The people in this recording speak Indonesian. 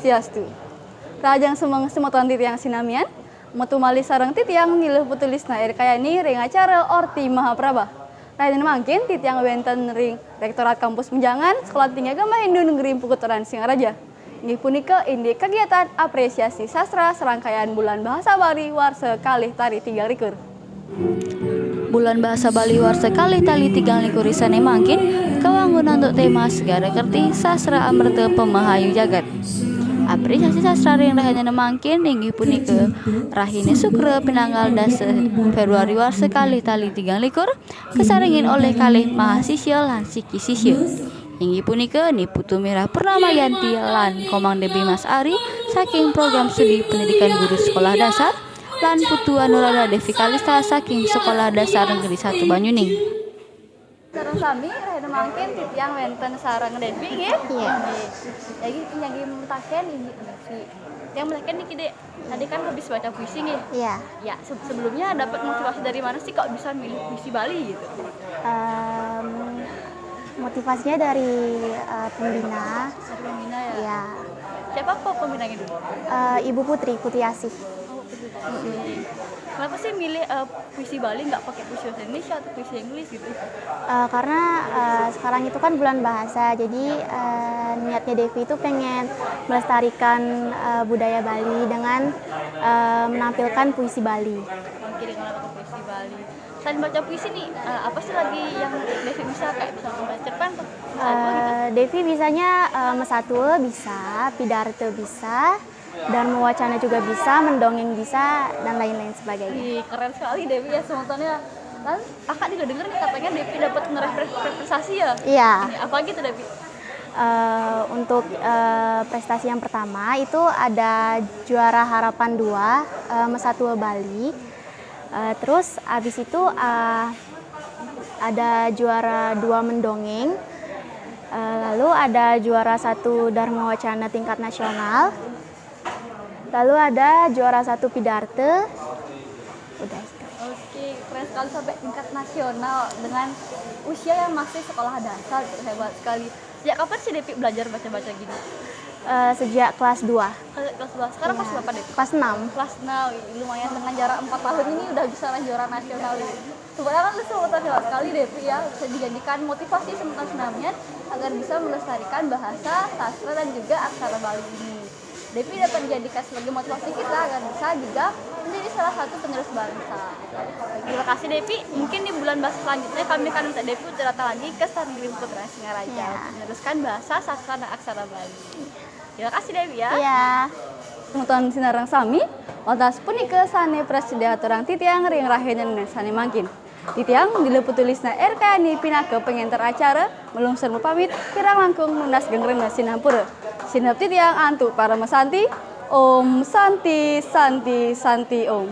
Swastiastu. Rajang semang semotan titiang sinamian, metu mali sarang titiang nilih putulisna kayani ring acara Orti Mahaprabha. Raden mangkin titiang wenten ring Rektorat Kampus Menjangan Sekolah Tinggi Agama Hindu Negeri Pukutoran Singaraja. Inggih punika indi kegiatan apresiasi sastra serangkaian bulan bahasa Bali warsa kalih tari 33. Bulan bahasa Bali warsa kalih tali 33 isane mangkin kawangun untuk tema segara kerti sastra amerta pemahayu jagat. Apresiasi sastra ring rahanya mangkin inggih punika rahine sukra penanggal 10 Februari warsa kalih tali 33 kesaringin oleh kalih mahasiswa lan siki sisya. Inggih punika ni Putu Mirah Purnama Yanti lan Komang Debi Mas Ari saking program studi pendidikan guru sekolah dasar lan Putu Anurada Devi Kalista saking Sekolah Dasar Negeri 1 Banyuning. Sareng sami rahina mangkin titiang wenten sareng Devi nggih. Iya. Jadi nyagi mutaken inggih puisi. Yang mutaken niki Dek. Tadi kan habis baca puisi nggih. Iya. Ya, sebelumnya dapat motivasi dari mana sih kok bisa milih puisi Bali gitu? Motivasinya dari pembina. Dari pembina ya. Ya, Siapa kok pembinanya dulu? Ibu Putri Kutiasih. Oh, kenapa sih milih puisi Bali nggak pakai puisi bahasa Indonesia atau puisi Inggris gitu? Karena sekarang itu kan bulan bahasa, jadi niatnya Devi itu pengen melestarikan budaya Bali dengan menampilkan puisi Bali. Oke, dengan pakai puisi Bali. Selain baca puisi nih, apa sih lagi yang Devi bisa kayak bisa membaca cerpen atau gitu? Devi bisanya mesatul bisa, pidato bisa, dan mewacana juga bisa, mendongeng bisa, dan lain-lain sebagainya. Ih, keren sekali Devi ya semuanya. Kan kakak juga denger nih katanya Devi dapat ngerepresentasi ya? Iya. Apa gitu Devi? Untuk prestasi yang pertama itu ada juara harapan 2 Mesatul Bali. Terus abis itu ada juara 2 mendongeng. Lalu ada juara 1 Dharma Wacana tingkat nasional. Lalu ada juara 1 pidato. Udah itu. Oke, keren sekali sampai tingkat nasional dengan usia yang masih sekolah dasar, gitu, hebat sekali. Sejak kapan sih Devi belajar baca-baca gini? Sejak kelas 2. Kelas 2. Sekarang kelas berapa Devi? Kelas 6. Kelas 6, lumayan dengan jarak 4 tahun ini udah bisa juara nasional nih. Sebenarnya kan lu sebutan hebat sekali Devi ya, bisa dijadikan motivasi sementar senamnya agar bisa melestarikan bahasa, sastra dan juga aksara Bali ini. Devi dapat dijadikan sebagai motivasi kita agar bisa juga menjadi salah satu penerus bangsa. Terima kasih Devi. Mungkin di bulan bahasa selanjutnya kami akan minta Devi untuk datang lagi ke Stadion Negeri Pukutoran Singaraja untuk meneruskan bahasa, sastra dan aksara Bali. Terima kasih Devi ya. Iya. Nonton sinarang sami, watas punika sane presiden aturang titiang ring rahenen sane mangkin. Titiang diliput tulisna RKNI pinake pengentar acara melungsur pamit kirang langkung munas gengrena sinampura. Sinap titiang antuk para mesanti, Om Santi Santi Santi Om.